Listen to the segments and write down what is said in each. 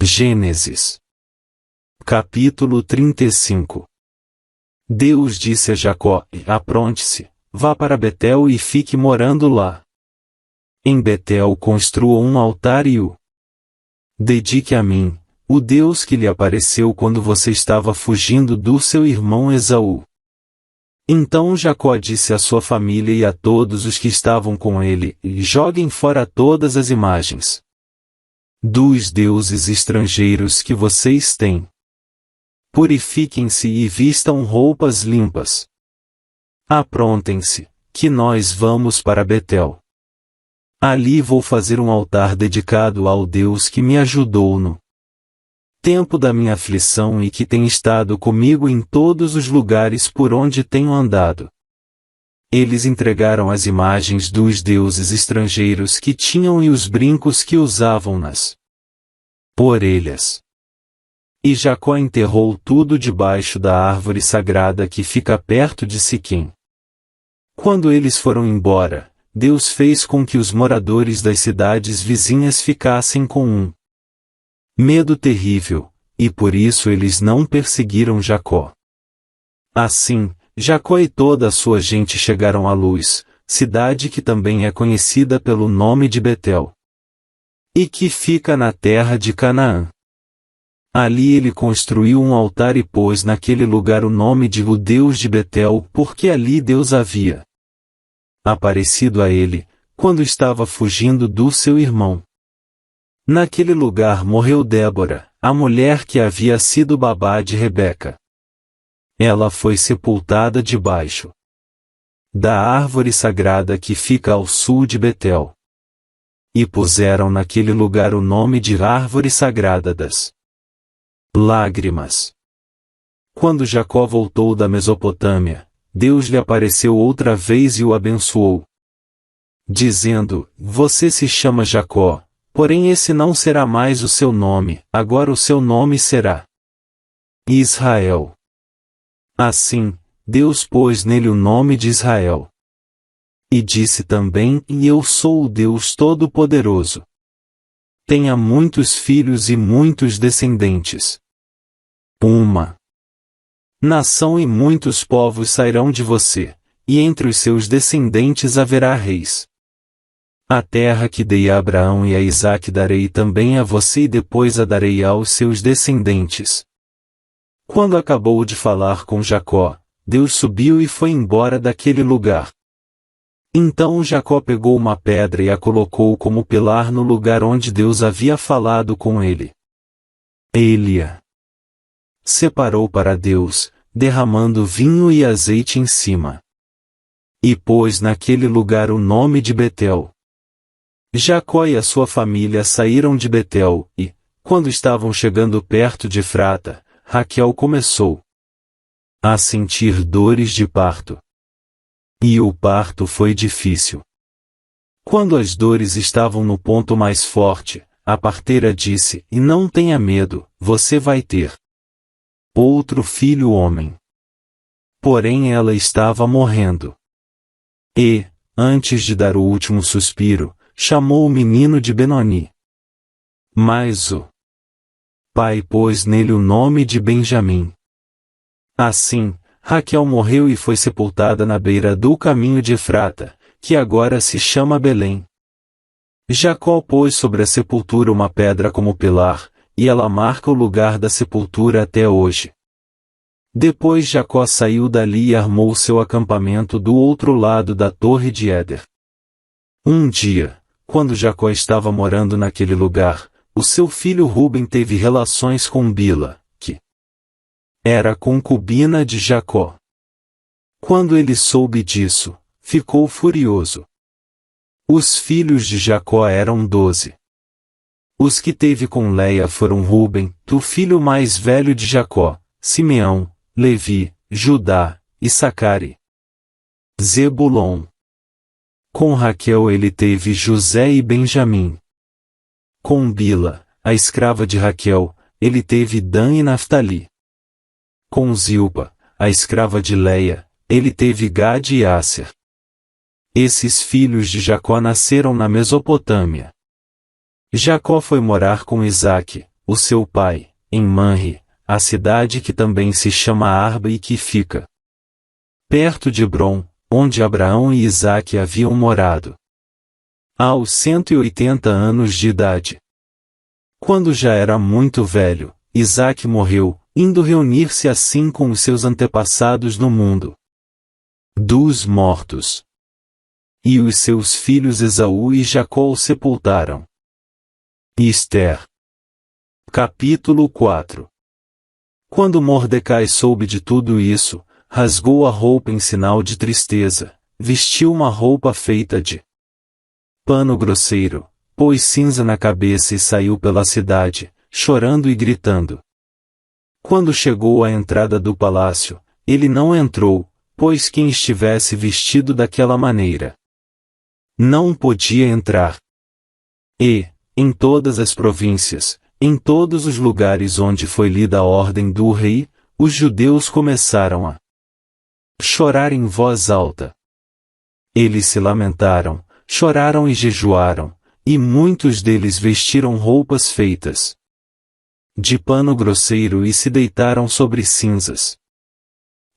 Gênesis. Capítulo 35. Deus disse a Jacó: apronte-se, vá para Betel e fique morando lá. Em Betel construa um altar e o dedique a mim, o Deus que lhe apareceu quando você estava fugindo do seu irmão Esaú. Então Jacó disse à sua família e a todos os que estavam com ele: joguem fora todas as imagens dos deuses estrangeiros que vocês têm. Purifiquem-se e vistam roupas limpas. Aprontem-se, que nós vamos para Betel. Ali vou fazer um altar dedicado ao Deus que me ajudou no tempo da minha aflição e que tem estado comigo em todos os lugares por onde tenho andado. Eles entregaram as imagens dos deuses estrangeiros que tinham e os brincos que usavam nas orelhas. E Jacó enterrou tudo debaixo da árvore sagrada que fica perto de Siquém. Quando eles foram embora, Deus fez com que os moradores das cidades vizinhas ficassem com um medo terrível, e por isso eles não perseguiram Jacó. Assim, Jacó e toda a sua gente chegaram a Luz, cidade que também é conhecida pelo nome de Betel, e que fica na terra de Canaã. Ali ele construiu um altar e pôs naquele lugar o nome de o Deus de Betel, porque ali Deus havia aparecido a ele, quando estava fugindo do seu irmão. Naquele lugar morreu Débora, a mulher que havia sido babá de Rebeca. Ela foi sepultada debaixo da árvore sagrada que fica ao sul de Betel. E puseram naquele lugar o nome de árvore sagrada das lágrimas. Quando Jacó voltou da Mesopotâmia, Deus lhe apareceu outra vez e o abençoou, dizendo: você se chama Jacó, porém esse não será mais o seu nome, agora o seu nome será Israel. Assim, Deus pôs nele o nome de Israel. E disse também: e eu sou o Deus Todo-Poderoso. Tenha muitos filhos e muitos descendentes. Uma nação e muitos povos sairão de você, e entre os seus descendentes haverá reis. A terra que dei a Abraão e a Isaque darei também a você e depois a darei aos seus descendentes. Quando acabou de falar com Jacó, Deus subiu e foi embora daquele lugar. Então Jacó pegou uma pedra e a colocou como pilar no lugar onde Deus havia falado com ele. Ele a separou para Deus, derramando vinho e azeite em cima. E pôs naquele lugar o nome de Betel. Jacó e a sua família saíram de Betel, e, quando estavam chegando perto de Efrata, Raquel começou a sentir dores de parto. E o parto foi difícil. Quando as dores estavam no ponto mais forte, a parteira disse: e não tenha medo, você vai ter outro filho homem. Porém ela estava morrendo. E, antes de dar o último suspiro, chamou o menino de Benoni. Mas o pai pôs nele o nome de Benjamim. Assim, Raquel morreu e foi sepultada na beira do caminho de Efrata, que agora se chama Belém. Jacó pôs sobre a sepultura uma pedra como pilar, e ela marca o lugar da sepultura até hoje. Depois Jacó saiu dali e armou seu acampamento do outro lado da torre de Éder. Um dia, quando Jacó estava morando naquele lugar, o seu filho Ruben teve relações com Bila, que era concubina de Jacó. Quando ele soube disso, ficou furioso. Os filhos de Jacó eram 12. Os que teve com Leia foram Ruben, o filho mais velho de Jacó, Simeão, Levi, Judá, Issacar e Zebulon. Com Raquel ele teve José e Benjamim. Com Bila, a escrava de Raquel, ele teve Dan e Naftali. Com Zilpa, a escrava de Leia, ele teve Gade e Asser. Esses filhos de Jacó nasceram na Mesopotâmia. Jacó foi morar com Isaque, o seu pai, em Manre, a cidade que também se chama Arba e que fica perto de Hebrom, onde Abraão e Isaque haviam morado. Aos 180 anos de idade. Quando já era muito velho, Isaque morreu, indo reunir-se assim com os seus antepassados no mundo dos mortos. E os seus filhos Esaú e Jacó o sepultaram. Ester. Capítulo 4. Quando Mordecai soube de tudo isso, rasgou a roupa em sinal de tristeza, vestiu uma roupa feita de pano grosseiro, pôs cinza na cabeça e saiu pela cidade, chorando e gritando. Quando chegou à entrada do palácio, ele não entrou, pois quem estivesse vestido daquela maneira não podia entrar. E, em todas as províncias, em todos os lugares onde foi lida a ordem do rei, os judeus começaram a chorar em voz alta. Eles se lamentaram, choraram e jejuaram, e muitos deles vestiram roupas feitas de pano grosseiro e se deitaram sobre cinzas.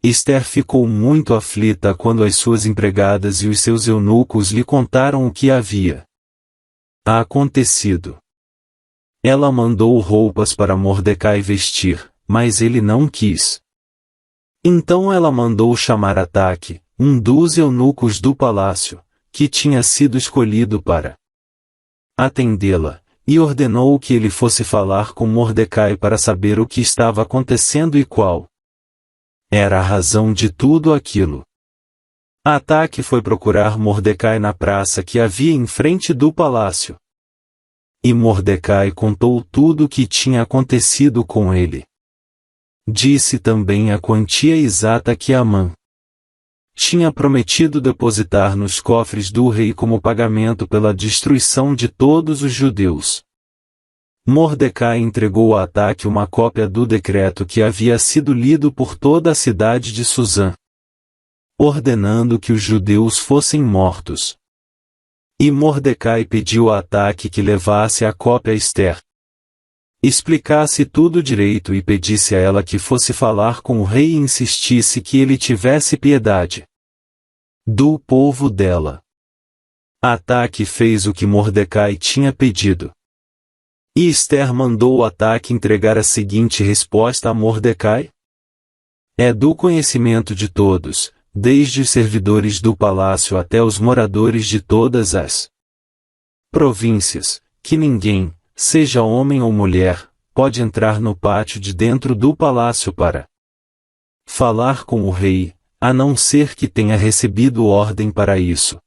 Ester ficou muito aflita quando as suas empregadas e os seus eunucos lhe contaram o que havia acontecido. Ela mandou roupas para Mordecai vestir, mas ele não quis. Então ela mandou chamar Ataque, um dos eunucos do palácio, que tinha sido escolhido para atendê-la, e ordenou que ele fosse falar com Mordecai para saber o que estava acontecendo e qual era a razão de tudo aquilo. Ataque foi procurar Mordecai na praça que havia em frente do palácio. E Mordecai contou tudo o que tinha acontecido com ele. Disse também a quantia exata que Amã tinha prometido depositar nos cofres do rei como pagamento pela destruição de todos os judeus. Mordecai entregou a Ataque uma cópia do decreto que havia sido lido por toda a cidade de Susã, ordenando que os judeus fossem mortos. E Mordecai pediu a Ataque que levasse a cópia a Ester, explicasse tudo direito e pedisse a ela que fosse falar com o rei e insistisse que ele tivesse piedade do povo dela. Ataque fez o que Mordecai tinha pedido. E Ester mandou o Ataque entregar a seguinte resposta a Mordecai: é do conhecimento de todos, desde os servidores do palácio até os moradores de todas as províncias, que ninguém, seja homem ou mulher, pode entrar no pátio de dentro do palácio para falar com o rei, a não ser que tenha recebido ordem para isso.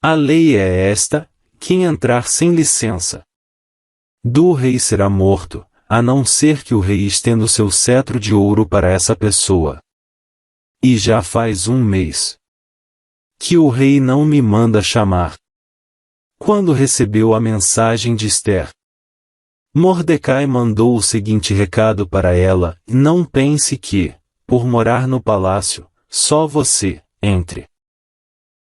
A lei é esta: quem entrar sem licença do rei será morto, a não ser que o rei estenda o seu cetro de ouro para essa pessoa. E já faz um mês que o rei não me manda chamar. Quando recebeu a mensagem de Ester, Mordecai mandou o seguinte recado para ela: não pense que, por morar no palácio, só você, entre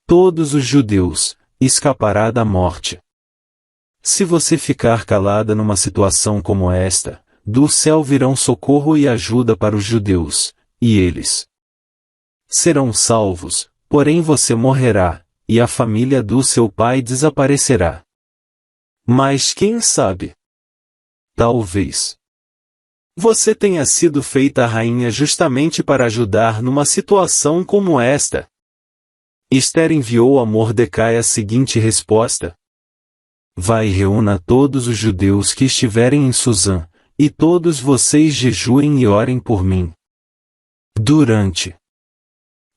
todos os judeus, escapará da morte. Se você ficar calada numa situação como esta, do céu virão socorro e ajuda para os judeus, e eles serão salvos, porém você morrerá, e a família do seu pai desaparecerá. Mas quem sabe? Talvez você tenha sido feita rainha justamente para ajudar numa situação como esta. Ester enviou a Mordecai a seguinte resposta: vai e reúna todos os judeus que estiverem em Susã, e todos vocês jejuem e orem por mim. Durante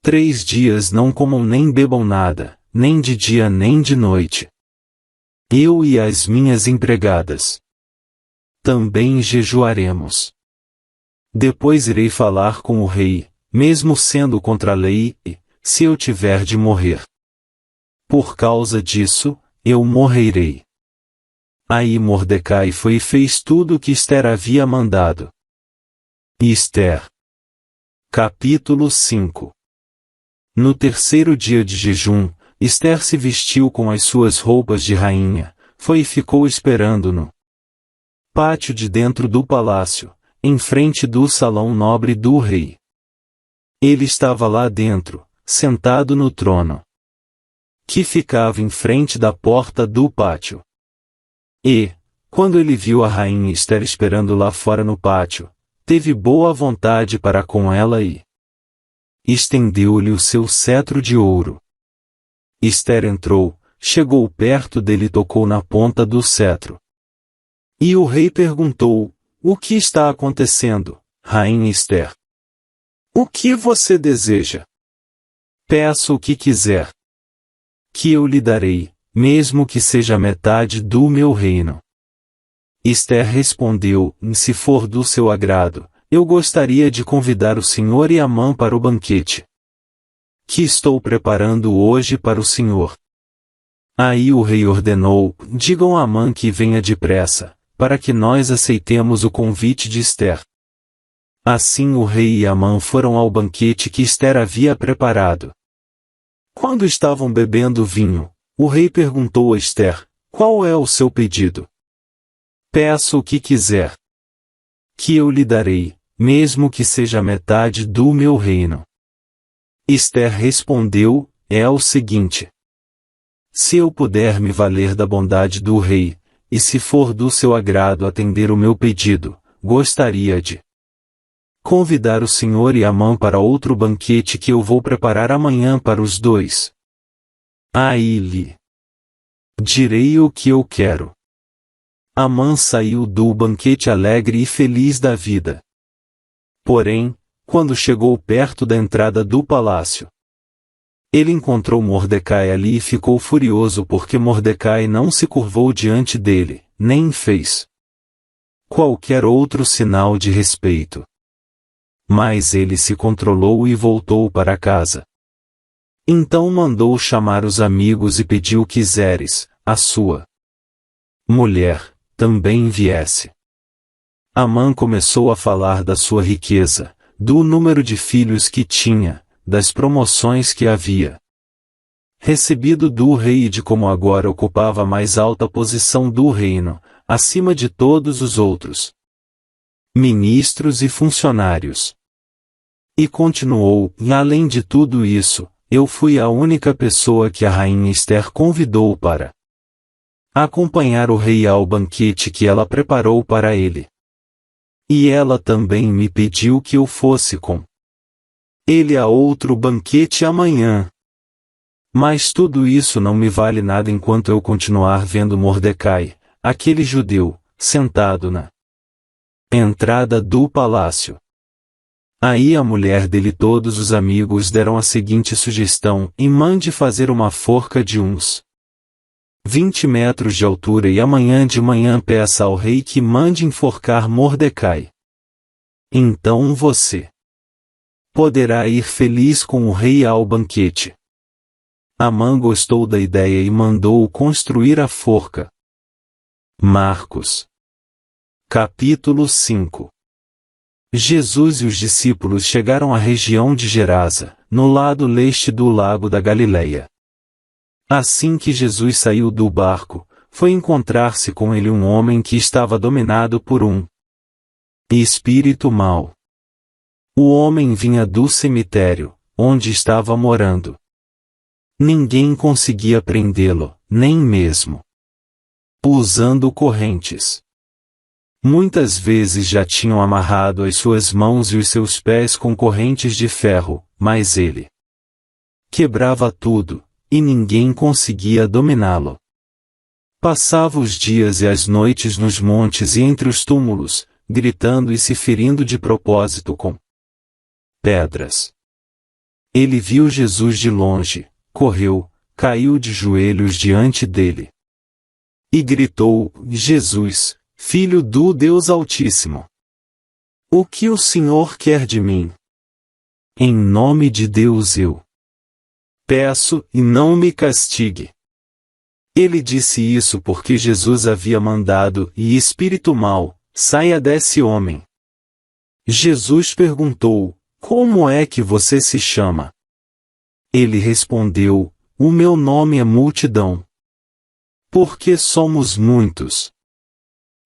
3 dias não comam nem bebam nada, nem de dia nem de noite. Eu e as minhas empregadas também jejuaremos. Depois irei falar com o rei, mesmo sendo contra a lei, e, se eu tiver de morrer por causa disso, eu morrerei. Aí Mordecai foi e fez tudo o que Ester havia mandado. Ester. Capítulo 5. No terceiro dia de jejum, Ester se vestiu com as suas roupas de rainha, foi e ficou esperando no Pátio de dentro do palácio, em frente do salão nobre do rei. Ele estava lá dentro, sentado no trono, que ficava em frente da porta do pátio. E, quando ele viu a rainha Esther esperando lá fora no pátio, teve boa vontade para com ela e estendeu-lhe o seu cetro de ouro. Esther entrou, chegou perto dele e tocou na ponta do cetro. E o rei perguntou: o que está acontecendo, rainha Esther? O que você deseja? Peça o que quiser, que eu lhe darei, mesmo que seja metade do meu reino. Esther respondeu: se for do seu agrado, eu gostaria de convidar o senhor e Amã para o banquete que estou preparando hoje para o senhor. Aí o rei ordenou: digam a Amã que venha depressa, para que nós aceitemos o convite de Esther. Assim o rei e Amã foram ao banquete que Esther havia preparado. Quando estavam bebendo vinho, o rei perguntou a Esther: qual é o seu pedido? Peça o que quiser, que eu lhe darei, mesmo que seja metade do meu reino. Esther respondeu: é o seguinte. Se eu puder me valer da bondade do rei, e se for do seu agrado atender o meu pedido, gostaria de convidar o senhor e Amã para outro banquete que eu vou preparar amanhã para os dois. Aí lhe direi o que eu quero. Amã saiu do banquete alegre e feliz da vida. Porém, quando chegou perto da entrada do palácio, ele encontrou Mordecai ali e ficou furioso porque Mordecai não se curvou diante dele, nem fez qualquer outro sinal de respeito. Mas ele se controlou e voltou para casa. Então mandou chamar os amigos e pediu que Zeres, a sua mulher, também viesse. Amã começou a falar da sua riqueza, do número de filhos que tinha, das promoções que havia recebido do rei e de como agora ocupava a mais alta posição do reino, acima de todos os outros ministros e funcionários. E continuou: além de tudo isso, eu fui a única pessoa que a rainha Esther convidou para acompanhar o rei ao banquete que ela preparou para ele. E ela também me pediu que eu fosse com ele a outro banquete amanhã. Mas tudo isso não me vale nada enquanto eu continuar vendo Mordecai, aquele judeu, sentado na entrada do palácio. Aí a mulher dele e todos os amigos deram a seguinte sugestão: e mande fazer uma forca de uns 20 metros de altura e amanhã de manhã peça ao rei que mande enforcar Mordecai. Então você poderá ir feliz com o rei ao banquete. Amã gostou da ideia e mandou construir a forca. Marcos. Capítulo 5. Jesus e os discípulos chegaram à região de Gerasa, no lado leste do lago da Galileia. Assim que Jesus saiu do barco, foi encontrar-se com ele um homem que estava dominado por um espírito mau. O homem vinha do cemitério, onde estava morando. Ninguém conseguia prendê-lo, nem mesmo usando correntes. Muitas vezes já tinham amarrado as suas mãos e os seus pés com correntes de ferro, mas ele quebrava tudo, e ninguém conseguia dominá-lo. Passava os dias e as noites nos montes e entre os túmulos, gritando e se ferindo de propósito com pedras. Ele viu Jesus de longe, correu, caiu de joelhos diante dele e gritou: Jesus, Filho do Deus Altíssimo, o que o Senhor quer de mim? Em nome de Deus eu peço, e não me castigue. Ele disse isso porque Jesus havia mandado: e espírito mau, saia desse homem. Jesus perguntou: como é que você se chama? Ele respondeu: o meu nome é Multidão. Porque somos muitos.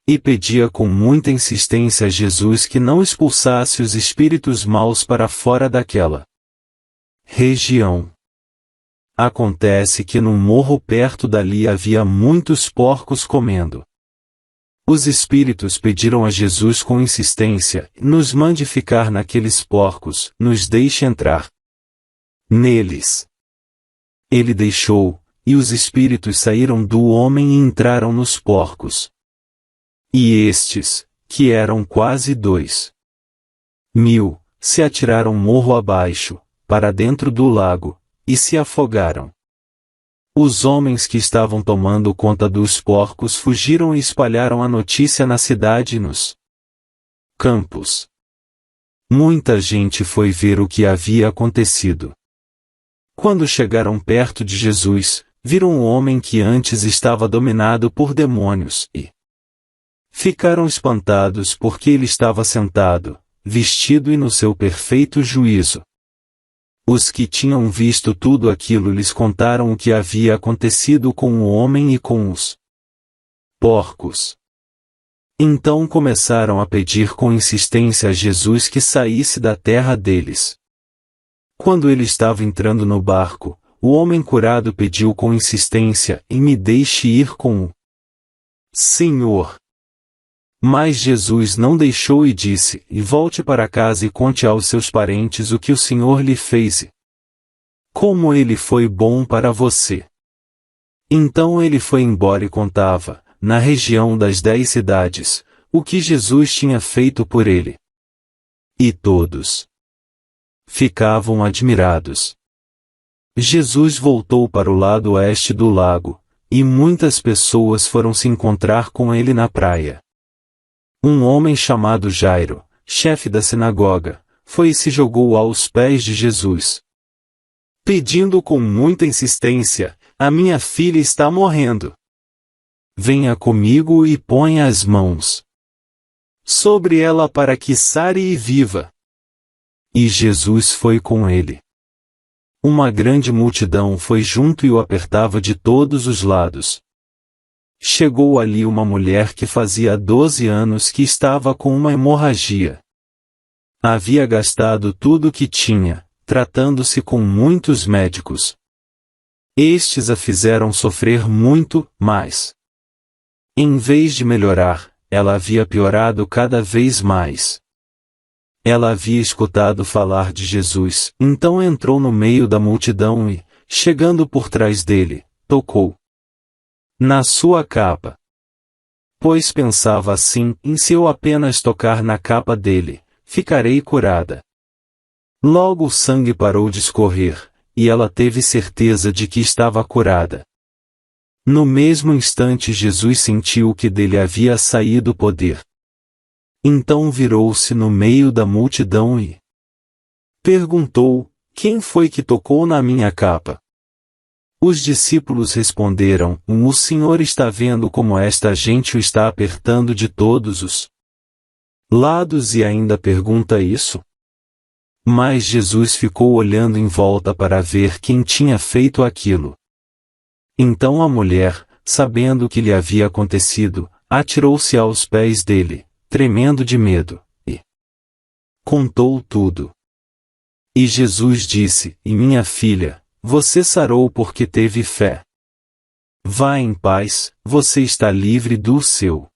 E pedia com muita insistência a Jesus que não expulsasse os espíritos maus para fora daquela região. Acontece que num morro perto dali havia muitos porcos comendo. Os espíritos pediram a Jesus com insistência: nos mande ficar naqueles porcos, nos deixe entrar neles. Ele deixou, e os espíritos saíram do homem e entraram nos porcos. E estes, que eram quase 2.000, se atiraram morro abaixo, para dentro do lago, e se afogaram. Os homens que estavam tomando conta dos porcos fugiram e espalharam a notícia na cidade e nos campos. Muita gente foi ver o que havia acontecido. Quando chegaram perto de Jesus, viram um homem que antes estava dominado por demônios e ficaram espantados porque ele estava sentado, vestido e no seu perfeito juízo. Os que tinham visto tudo aquilo lhes contaram o que havia acontecido com o homem e com os porcos. Então começaram a pedir com insistência a Jesus que saísse da terra deles. Quando ele estava entrando no barco, o homem curado pediu com insistência: e me deixe ir com o Senhor. Mas Jesus não deixou e disse: e volte para casa e conte aos seus parentes o que o Senhor lhe fez e como ele foi bom para você. Então ele foi embora e contava, na região das 10 cidades, o que Jesus tinha feito por ele. E todos ficavam admirados. Jesus voltou para o lado oeste do lago, e muitas pessoas foram se encontrar com ele na praia. Um homem chamado Jairo, chefe da sinagoga, foi e se jogou aos pés de Jesus, pedindo com muita insistência: a minha filha está morrendo. Venha comigo e ponha as mãos sobre ela para que sare e viva. E Jesus foi com ele. Uma grande multidão foi junto e o apertava de todos os lados. Chegou ali uma mulher que fazia 12 anos que estava com uma hemorragia. Havia gastado tudo o que tinha, tratando-se com muitos médicos. Estes a fizeram sofrer muito, mas, em vez de melhorar, ela havia piorado cada vez mais. Ela havia escutado falar de Jesus, então entrou no meio da multidão e, chegando por trás dele, tocou na sua capa. Pois pensava assim: se eu apenas tocar na capa dele, ficarei curada. Logo o sangue parou de escorrer, e ela teve certeza de que estava curada. No mesmo instante Jesus sentiu que dele havia saído poder. Então virou-se no meio da multidão e perguntou: quem foi que tocou na minha capa? Os discípulos responderam: o Senhor está vendo como esta gente o está apertando de todos os lados e ainda pergunta isso? Mas Jesus ficou olhando em volta para ver quem tinha feito aquilo. Então a mulher, sabendo o que lhe havia acontecido, atirou-se aos pés dele, tremendo de medo, e contou tudo. E Jesus disse: e minha filha, você sarou porque teve fé. Vá em paz, você está livre do seu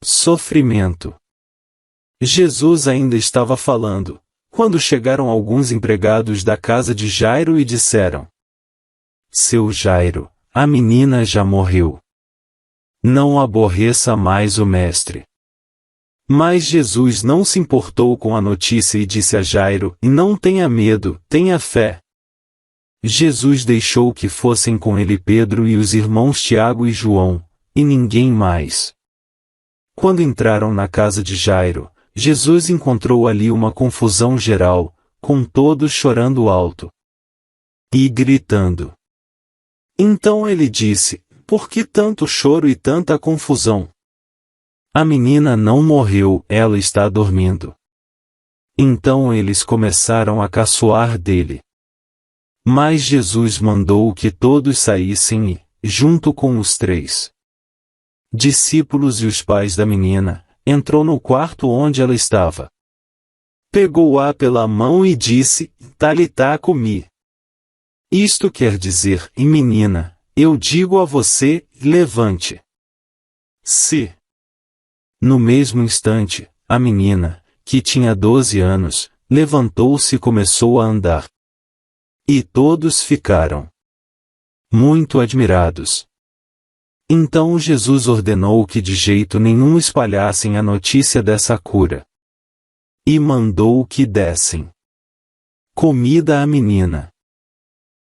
sofrimento. Jesus ainda estava falando, quando chegaram alguns empregados da casa de Jairo e disseram: seu Jairo, a menina já morreu. Não aborreça mais o mestre. Mas Jesus não se importou com a notícia e disse a Jairo: não tenha medo, tenha fé. Jesus deixou que fossem com ele Pedro e os irmãos Tiago e João, e ninguém mais. Quando entraram na casa de Jairo, Jesus encontrou ali uma confusão geral, com todos chorando alto e gritando. Então ele disse: por que tanto choro e tanta confusão? A menina não morreu, ela está dormindo. Então eles começaram a caçoar dele. Mas Jesus mandou que todos saíssem e, junto com os 3 Discípulos e os pais da menina, entrou no quarto onde ela estava. Pegou-a pela mão e disse, Talitá cumi. Isto quer dizer, e menina, eu digo a você, levante. Se. No mesmo instante, a menina, que tinha 12 anos, levantou-se e começou a andar. E todos ficaram muito admirados. Então Jesus ordenou que de jeito nenhum espalhassem a notícia dessa cura. E mandou que dessem comida à menina.